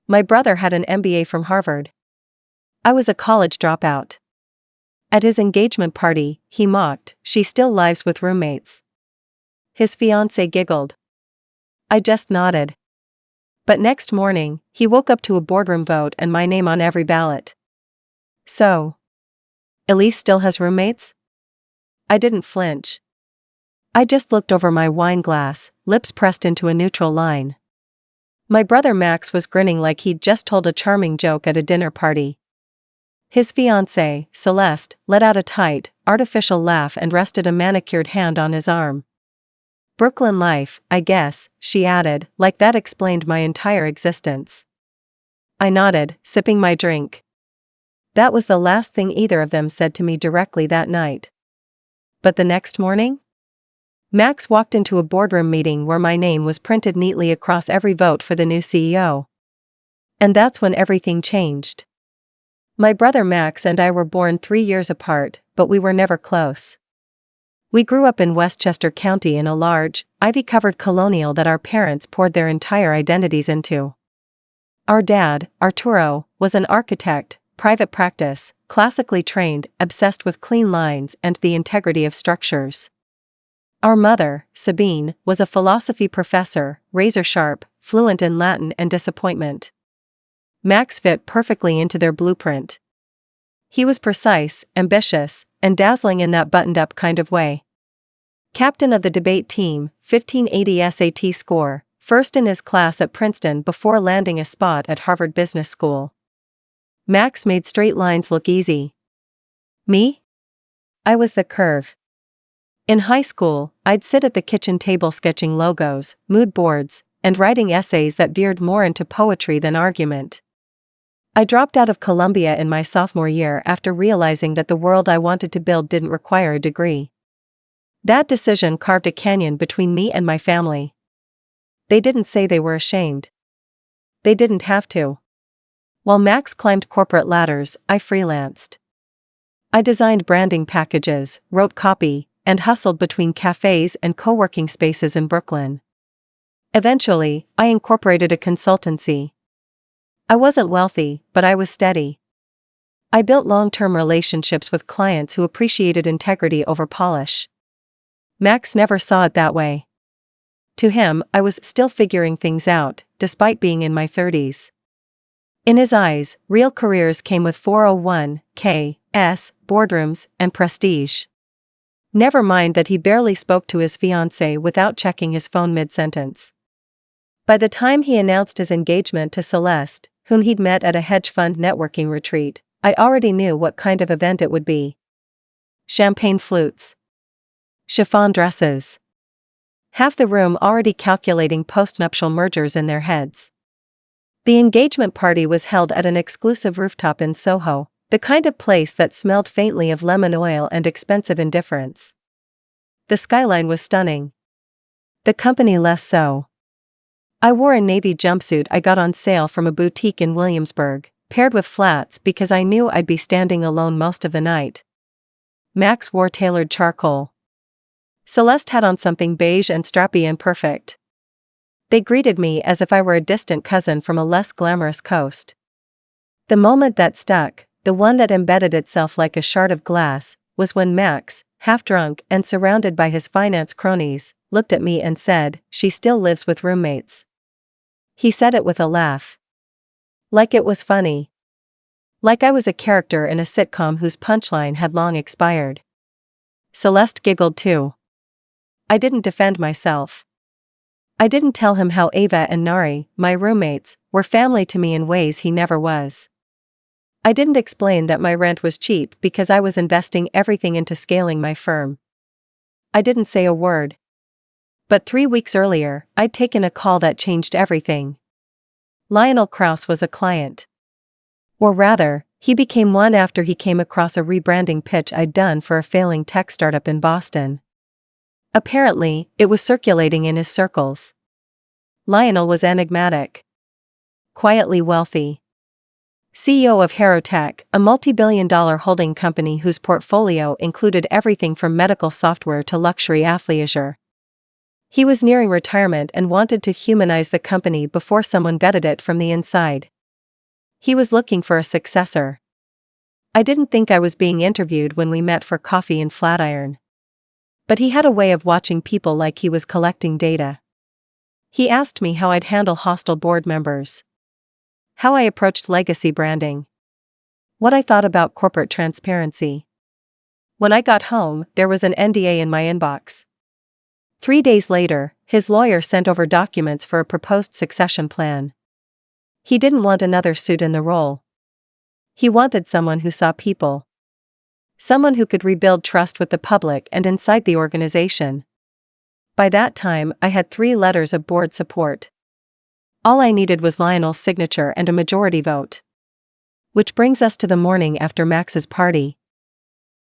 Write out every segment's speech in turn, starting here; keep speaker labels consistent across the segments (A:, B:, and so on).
A: My brother had an MBA from Harvard. I was a college dropout. At his engagement party, he mocked, "She still lives with roommates." His fiancée giggled. I just nodded. But next morning, he woke up to a boardroom vote and my name on every ballot. So, Elise still has roommates? I didn't flinch. I just looked over my wine glass, lips pressed into a neutral line. My brother Max was grinning like he'd just told a charming joke at a dinner party. His fiancée, Celeste, let out a tight, artificial laugh and rested a manicured hand on his arm. "Brooklyn life, I guess," she added, like that explained my entire existence. I nodded, sipping my drink. That was the last thing either of them said to me directly that night. But the next morning? Max walked into a boardroom meeting where my name was printed neatly across every vote for the new CEO. And that's when everything changed. My brother Max and I were born 3 years apart, but we were never close. We grew up in Westchester County in a large, ivy-covered colonial that our parents poured their entire identities into. Our dad, Arturo, was an architect, private practice, classically trained, obsessed with clean lines and the integrity of structures. Our mother, Sabine, was a philosophy professor, razor-sharp, fluent in Latin and disappointment. Max fit perfectly into their blueprint. He was precise, ambitious, and dazzling in that buttoned-up kind of way. Captain of the debate team, 1580 SAT score, first in his class at Princeton before landing a spot at Harvard Business School. Max made straight lines look easy. Me? I was the curve. In high school, I'd sit at the kitchen table sketching logos, mood boards, and writing essays that veered more into poetry than argument. I dropped out of Columbia in my sophomore year after realizing that the world I wanted to build didn't require a degree. That decision carved a canyon between me and my family. They didn't say they were ashamed. They didn't have to. While Max climbed corporate ladders, I freelanced. I designed branding packages, wrote copy, and hustled between cafes and co-working spaces in Brooklyn. Eventually, I incorporated a consultancy. I wasn't wealthy, but I was steady. I built long-term relationships with clients who appreciated integrity over polish. Max never saw it that way. To him, I was still figuring things out, despite being in my 30s. In his eyes, real careers came with 401(k)s, boardrooms, and prestige. Never mind that he barely spoke to his fiancée without checking his phone mid-sentence. By the time he announced his engagement to Celeste, whom he'd met at a hedge fund networking retreat, I already knew what kind of event it would be. Champagne flutes. Chiffon dresses. Half the room already calculating postnuptial mergers in their heads. The engagement party was held at an exclusive rooftop in Soho, the kind of place that smelled faintly of lemon oil and expensive indifference. The skyline was stunning. The company less so. I wore a navy jumpsuit I got on sale from a boutique in Williamsburg, paired with flats because I knew I'd be standing alone most of the night. Max wore tailored charcoal. Celeste had on something beige and strappy and perfect. They greeted me as if I were a distant cousin from a less glamorous coast. The moment that stuck, the one that embedded itself like a shard of glass, was when Max, half-drunk and surrounded by his finance cronies, looked at me and said, "She still lives with roommates." He said it with a laugh. Like it was funny. Like I was a character in a sitcom whose punchline had long expired. Celeste giggled too. I didn't defend myself. I didn't tell him how Ava and Nari, my roommates, were family to me in ways he never was. I didn't explain that my rent was cheap because I was investing everything into scaling my firm. I didn't say a word. But 3 weeks earlier, I'd taken a call that changed everything. Lionel Krauss was a client. Or rather, he became one after he came across a rebranding pitch I'd done for a failing tech startup in Boston. Apparently, it was circulating in his circles. Lionel was enigmatic. Quietly wealthy. CEO of Harrowtech, a multi-billion-dollar holding company whose portfolio included everything from medical software to luxury athleisure. He was nearing retirement and wanted to humanize the company before someone gutted it from the inside. He was looking for a successor. I didn't think I was being interviewed when we met for coffee in Flatiron. But he had a way of watching people like he was collecting data. He asked me how I'd handle hostile board members, how I approached legacy branding, what I thought about corporate transparency. When I got home, there was an NDA in my inbox. 3 days later, his lawyer sent over documents for a proposed succession plan. He didn't want another suit in the role. He wanted someone who saw people. Someone who could rebuild trust with the public and inside the organization. By that time, I had 3 letters of board support. All I needed was Lionel's signature and a majority vote. Which brings us to the morning after Max's party.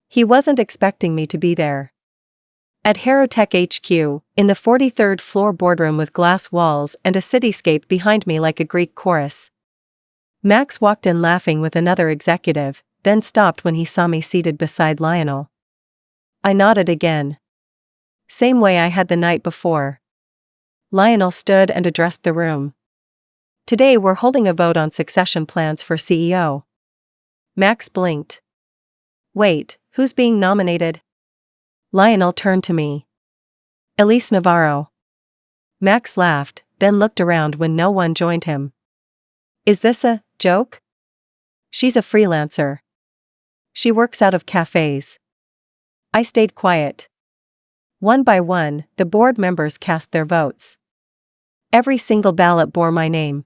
A: He wasn't expecting me to be there. At Harrowtech HQ, in the 43rd floor boardroom with glass walls and a cityscape behind me like a Greek chorus. Max walked in laughing with another executive, then stopped when he saw me seated beside Lionel. I nodded again. Same way I had the night before. Lionel stood and addressed the room. Today we're holding a vote on succession plans for CEO. Max blinked. Wait, who's being nominated? Lionel turned to me. Elise Navarro. Max laughed, then looked around when no one joined him. Is this a joke? She's a freelancer. She works out of cafes. I stayed quiet. One by one, the board members cast their votes. Every single ballot bore my name.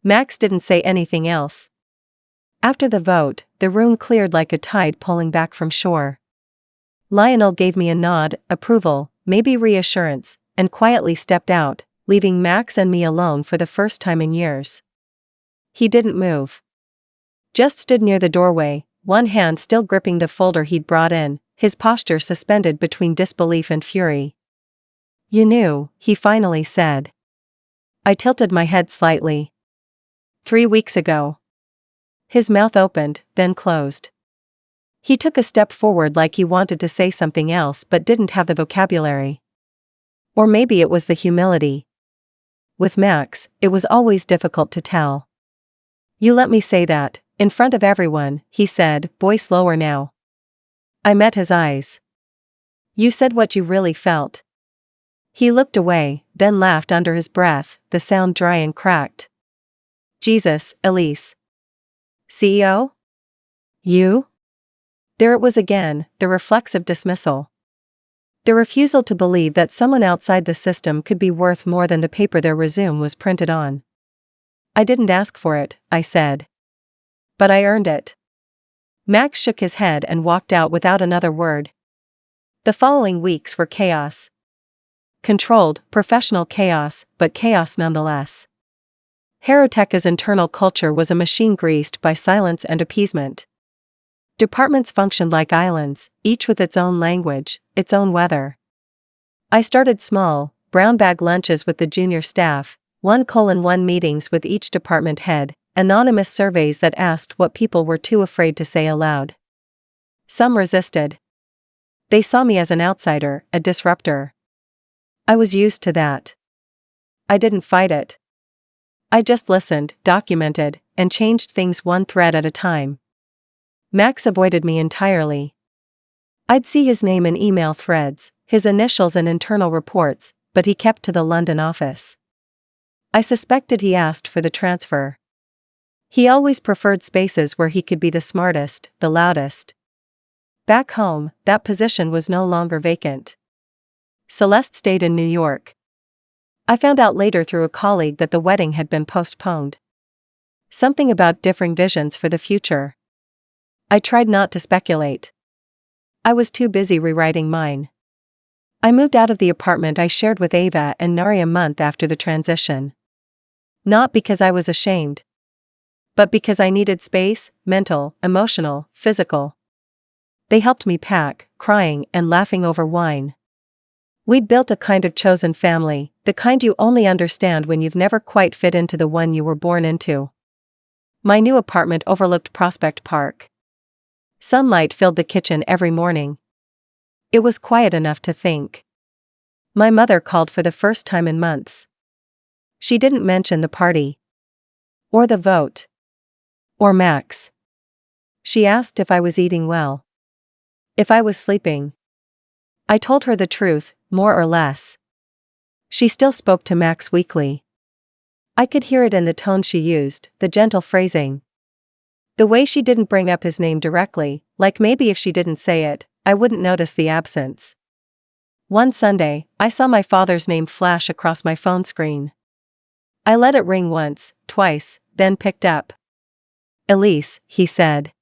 A: Max didn't say anything else. After the vote, the room cleared like a tide pulling back from shore. Lionel gave me a nod, approval, maybe reassurance, and quietly stepped out, leaving Max and me alone for the first time in years. He didn't move. Just stood near the doorway, one hand still gripping the folder he'd brought in, his posture suspended between disbelief and fury. You knew, he finally said. I tilted my head slightly. 3 weeks ago. His mouth opened, then closed. He took a step forward like he wanted to say something else but didn't have the vocabulary. Or maybe it was the humility. With Max, it was always difficult to tell. You let me say that, in front of everyone, he said, voice lower now. I met his eyes. You said what you really felt. He looked away, then laughed under his breath, the sound dry and cracked. Jesus, Elise. CEO? You? There it was again, the reflexive dismissal. The refusal to believe that someone outside the system could be worth more than the paper their resume was printed on. I didn't ask for it, I said. But I earned it. Max shook his head and walked out without another word. The following weeks were chaos. Controlled, professional chaos, but chaos nonetheless. Harrowtech's internal culture was a machine greased by silence and appeasement. Departments functioned like islands, each with its own language, its own weather. I started small, brown bag lunches with the junior staff, 1:1 meetings with each department head, anonymous surveys that asked what people were too afraid to say aloud. Some resisted. They saw me as an outsider, a disruptor. I was used to that. I didn't fight it. I just listened, documented, and changed things one thread at a time. Max avoided me entirely. I'd see his name in email threads, his initials in internal reports, but he kept to the London office. I suspected he asked for the transfer. He always preferred spaces where he could be the smartest, the loudest. Back home, that position was no longer vacant. Celeste stayed in New York. I found out later through a colleague that the wedding had been postponed. Something about differing visions for the future. I tried not to speculate. I was too busy rewriting mine. I moved out of the apartment I shared with Ava and Nari a month after the transition. Not because I was ashamed. But because I needed space, mental, emotional, physical. They helped me pack, crying and laughing over wine. We'd built a kind of chosen family, the kind you only understand when you've never quite fit into the one you were born into. My new apartment overlooked Prospect Park. Sunlight filled the kitchen every morning. It was quiet enough to think. My mother called for the first time in months. She didn't mention the party. Or the vote. Or Max? She asked if I was eating well. If I was sleeping. I told her the truth, more or less. She still spoke to Max weekly. I could hear it in the tone she used, the gentle phrasing. The way she didn't bring up his name directly, like maybe if she didn't say it, I wouldn't notice the absence. One Sunday, I saw my father's name flash across my phone screen. I let it ring once, twice, then picked up. "Elise," he said.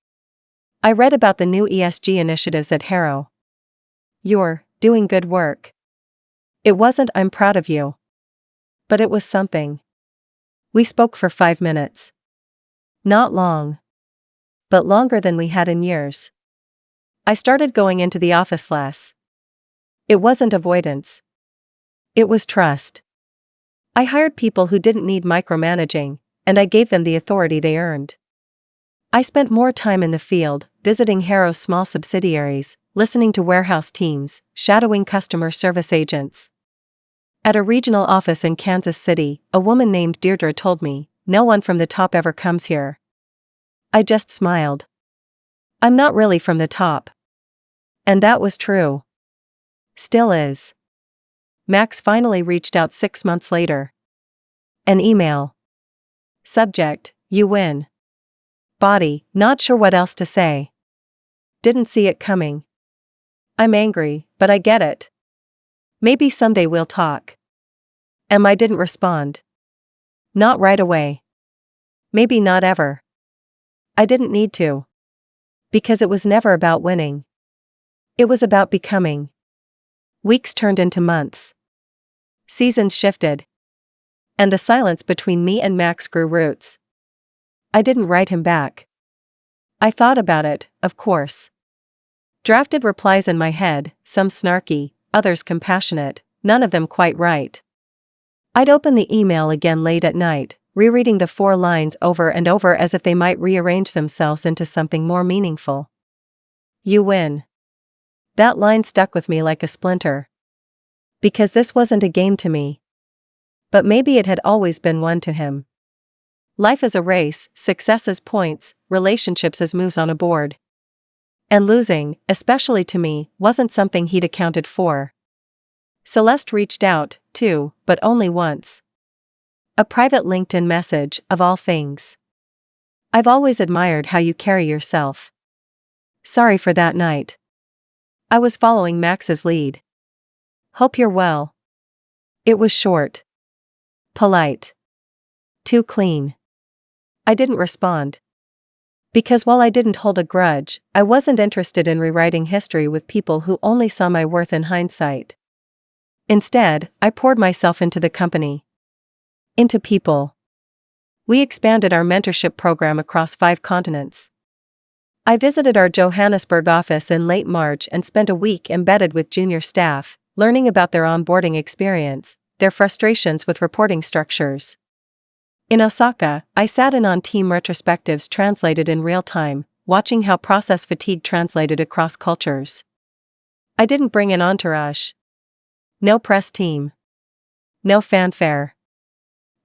A: "I read about the new ESG initiatives at Harrow. You're doing good work." It wasn't "I'm proud of you." But it was something. We spoke for 5 minutes. Not long. But longer than we had in years. I started going into the office less. It wasn't avoidance. It was trust. I hired people who didn't need micromanaging, and I gave them the authority they earned. I spent more time in the field, visiting Harrow's small subsidiaries, listening to warehouse teams, shadowing customer service agents. At a regional office in Kansas City, a woman named Deirdre told me, "No one from the top ever comes here." I just smiled. I'm not really from the top. And that was true. Still is. Max finally reached out 6 months later. An email. Subject: "You win." Body: "Not sure what else to say. Didn't see it coming. I'm angry, but I get it. Maybe someday we'll talk." I didn't respond. Not right away. Maybe not ever. I didn't need to. Because it was never about winning. It was about becoming. Weeks turned into months. Seasons shifted. And the silence between me and Max grew roots. I didn't write him back. I thought about it, of course. Drafted replies in my head, some snarky, others compassionate, none of them quite right. I'd open the email again late at night, rereading the 4 lines over and over as if they might rearrange themselves into something more meaningful. "You win." That line stuck with me like a splinter. Because this wasn't a game to me. But maybe it had always been one to him. Life is a race, success as points, relationships as moves on a board. And losing, especially to me, wasn't something he'd accounted for. Celeste reached out, too, but only once. A private LinkedIn message, of all things. "I've always admired how you carry yourself. Sorry for that night." I was following Max's lead. "Hope you're well." It was short. Polite. Too clean. I didn't respond. Because while I didn't hold a grudge, I wasn't interested in rewriting history with people who only saw my worth in hindsight. Instead, I poured myself into the company. Into people. We expanded our mentorship program across 5 continents. I visited our Johannesburg office in late March and spent a week embedded with junior staff, learning about their onboarding experience, their frustrations with reporting structures. In Osaka, I sat in on team retrospectives translated in real time, watching how process fatigue translated across cultures. I didn't bring an entourage. No press team. No fanfare.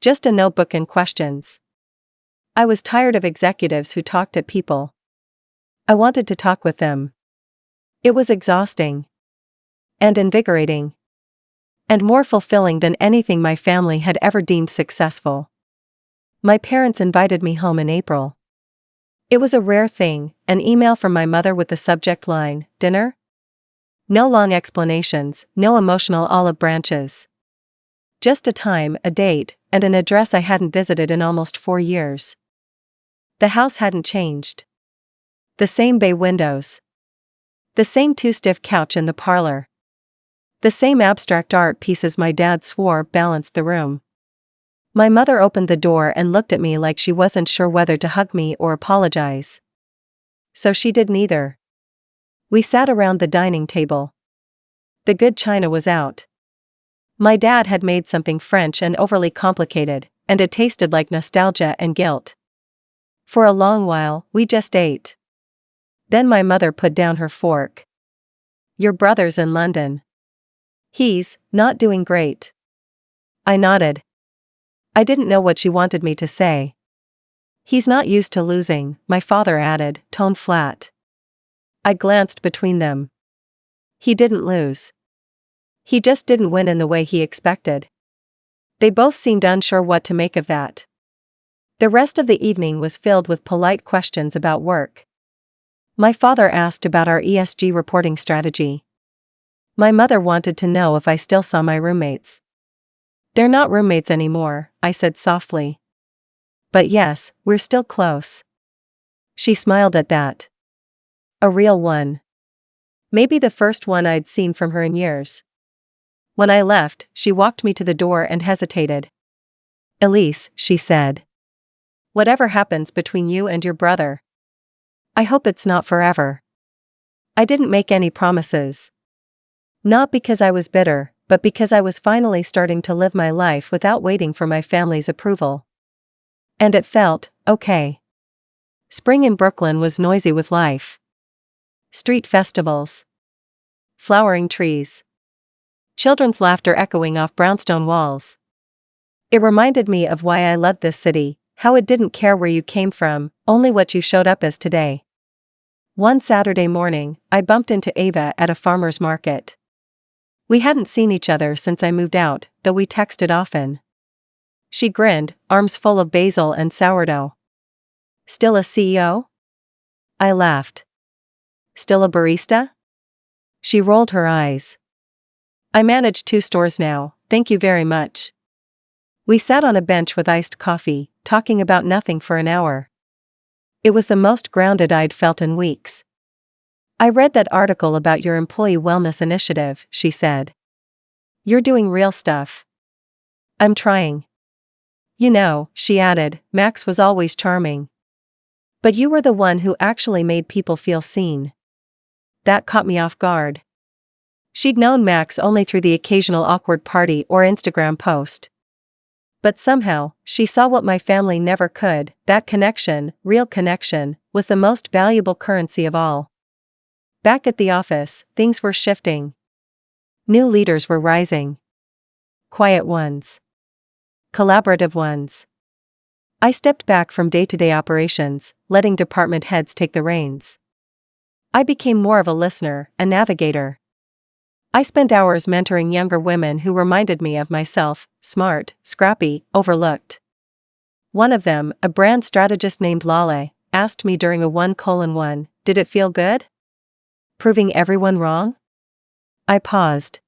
A: Just a notebook and questions. I was tired of executives who talked at people. I wanted to talk with them. It was exhausting. And invigorating. And more fulfilling than anything my family had ever deemed successful. My parents invited me home in April. It was a rare thing, an email from my mother with the subject line, "Dinner?" No long explanations, no emotional olive branches. Just a time, a date, and an address I hadn't visited in almost 4 years. The house hadn't changed. The same bay windows. The same two-stiff couch in the parlor. The same abstract art pieces my dad swore balanced the room. My mother opened the door and looked at me like she wasn't sure whether to hug me or apologize. So she did neither. We sat around the dining table. The good china was out. My dad had made something French and overly complicated, and it tasted like nostalgia and guilt. For a long while, we just ate. Then my mother put down her fork. "Your brother's in London. He's not doing great." I nodded. I didn't know what she wanted me to say. He's not used to losing, my father added, tone flat. I glanced between them. He didn't lose. He just didn't win in the way he expected. They both seemed unsure what to make of that. The rest of the evening was filled with polite questions about work. My father asked about our ESG reporting strategy. My mother wanted to know if I still saw my roommates. They're not roommates anymore, I said softly. But yes, we're still close. She smiled at that. A real one. Maybe the first one I'd seen from her in years. When I left, she walked me to the door and hesitated. Elise, she said. Whatever happens between you and your brother, I hope it's not forever. I didn't make any promises. Not because I was bitter, but because I was finally starting to live my life without waiting for my family's approval. And it felt okay. Spring in Brooklyn was noisy with life. Street festivals. Flowering trees. Children's laughter echoing off brownstone walls. It reminded me of why I loved this city, how it didn't care where you came from, only what you showed up as today. One Saturday morning, I bumped into Ava at a farmer's market. We hadn't seen each other since I moved out, though we texted often. She grinned, arms full of basil and sourdough. Still a CEO? I laughed. Still a barista? She rolled her eyes. I manage 2 stores now, thank you very much. We sat on a bench with iced coffee, talking about nothing for an hour. It was the most grounded I'd felt in weeks. I read that article about your employee wellness initiative, she said. You're doing real stuff. I'm trying. You know, she added, Max was always charming. But you were the one who actually made people feel seen. That caught me off guard. She'd known Max only through the occasional awkward party or Instagram post. But somehow, she saw what my family never could, that connection, real connection, was the most valuable currency of all. Back at the office, things were shifting. New leaders were rising. Quiet ones. Collaborative ones. I stepped back from day-to-day operations, letting department heads take the reins. I became more of a listener, a navigator. I spent hours mentoring younger women who reminded me of myself, smart, scrappy, overlooked. One of them, a brand strategist named Lale, asked me during a 1:1, did it feel good? Proving everyone wrong? I paused.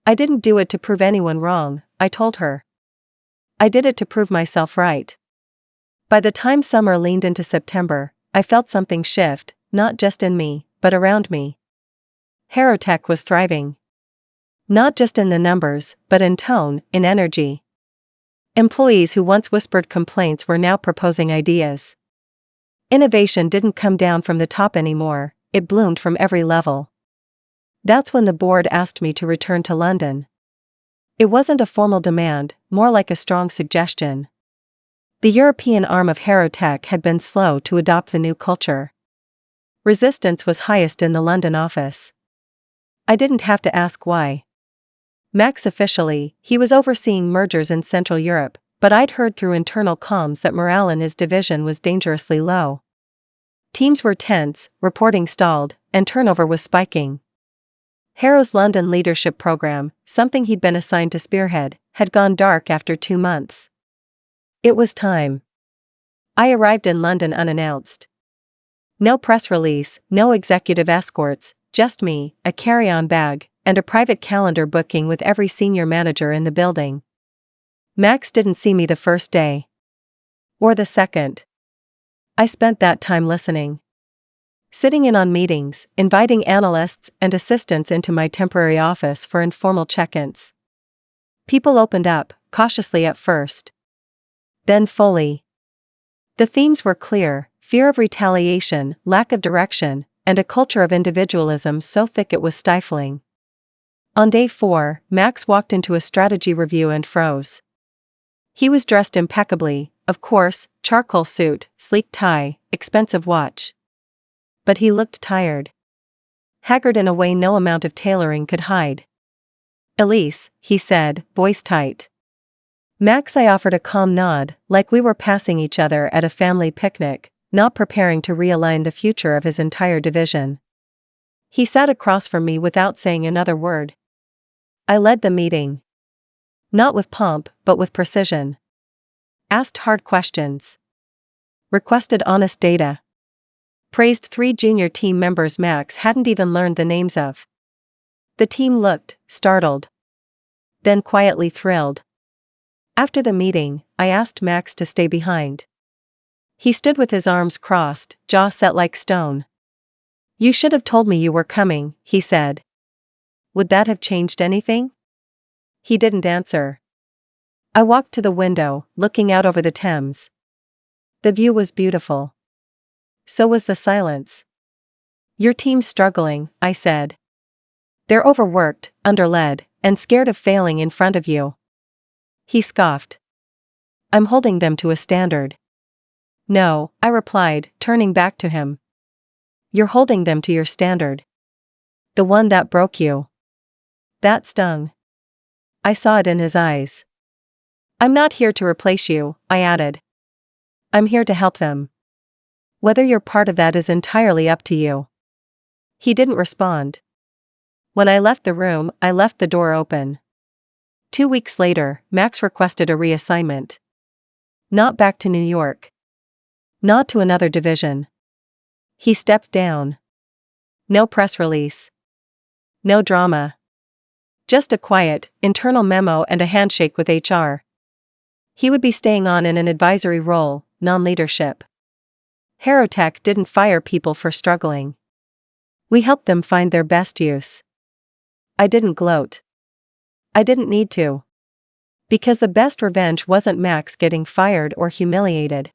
A: I didn't do it to prove anyone wrong, I told her. I did it to prove myself right. By the time summer leaned into September, I felt something shift, not just in me, but around me. Harrowtech was thriving. Not just in the numbers, but in tone, in energy. Employees who once whispered complaints were now proposing ideas. Innovation didn't come down from the top anymore, it bloomed from every level. That's when the board asked me to return to London. It wasn't a formal demand, more like a strong suggestion. The European arm of Harrowtech had been slow to adopt the new culture. Resistance was highest in the London office. I didn't have to ask why. Max officially, he was overseeing mergers in Central Europe, but I'd heard through internal comms that morale in his division was dangerously low. Teams were tense, reporting stalled, and turnover was spiking. Harrow's London leadership program, something he'd been assigned to spearhead, had gone dark after 2 months. It was time. I arrived in London unannounced. No press release, no executive escorts, just me, a carry-on bag, and a private calendar booking with every senior manager in the building. Max didn't see me the first day. Or the second. I spent that time listening. Sitting in on meetings, inviting analysts and assistants into my temporary office for informal check-ins. People opened up, cautiously at first. Then fully. The themes were clear: fear of retaliation, lack of direction, and a culture of individualism so thick it was stifling. On day 4, Max walked into a strategy review and froze. He was dressed impeccably, of course, charcoal suit, sleek tie, expensive watch. But he looked tired. Haggard in a way no amount of tailoring could hide. Elise, he said, voice tight. Max, I offered a calm nod, like we were passing each other at a family picnic, not preparing to realign the future of his entire division. He sat across from me without saying another word. I led the meeting. Not with pomp, but with precision. Asked hard questions. Requested honest data. Praised 3 junior team members Max hadn't even learned the names of. The team looked startled. Then quietly thrilled. After the meeting, I asked Max to stay behind. He stood with his arms crossed, jaw set like stone. "You should have told me you were coming," he said. "Would that have changed anything?" He didn't answer. I walked to the window, looking out over the Thames. The view was beautiful. So was the silence. "Your team's struggling," I said. "They're overworked, underled, and scared of failing in front of you." He scoffed. "I'm holding them to a standard." "No," I replied, turning back to him. "You're holding them to your standard. The one that broke you." That stung. I saw it in his eyes. "I'm not here to replace you," I added. "I'm here to help them. Whether you're part of that is entirely up to you." He didn't respond. When I left the room, I left the door open. 2 weeks later, Max requested a reassignment. Not back to New York. Not to another division. He stepped down. No press release. No drama. Just a quiet, internal memo and a handshake with HR. He would be staying on in an advisory role, non-leadership. Harrowtech didn't fire people for struggling. We helped them find their best use. I didn't gloat. I didn't need to. Because the best revenge wasn't Max getting fired or humiliated.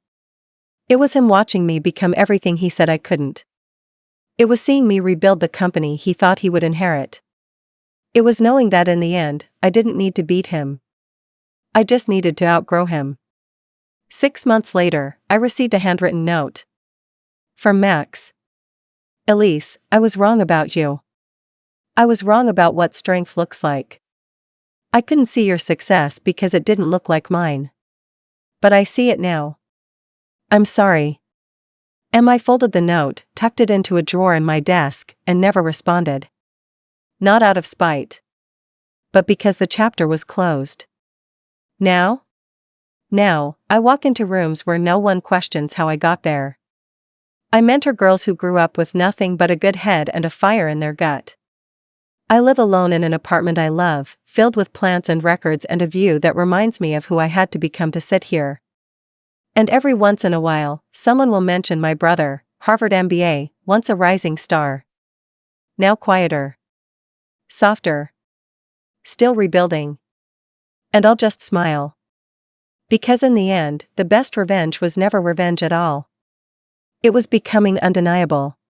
A: It was him watching me become everything he said I couldn't. It was seeing me rebuild the company he thought he would inherit. It was knowing that in the end, I didn't need to beat him. I just needed to outgrow him. 6 months later, I received a handwritten note. From Max. "Elise, I was wrong about you. I was wrong about what strength looks like. I couldn't see your success because it didn't look like mine. But I see it now. I'm sorry." I folded the note, tucked it into a drawer in my desk, and never responded. Not out of spite. But because the chapter was closed. Now, I walk into rooms where no one questions how I got there. I mentor girls who grew up with nothing but a good head and a fire in their gut. I live alone in an apartment I love, filled with plants and records and a view that reminds me of who I had to become to sit here. And every once in a while, someone will mention my brother, Harvard MBA, once a rising star. Now quieter. Softer. Still rebuilding. And I'll just smile. Because in the end, the best revenge was never revenge at all. It was becoming undeniable.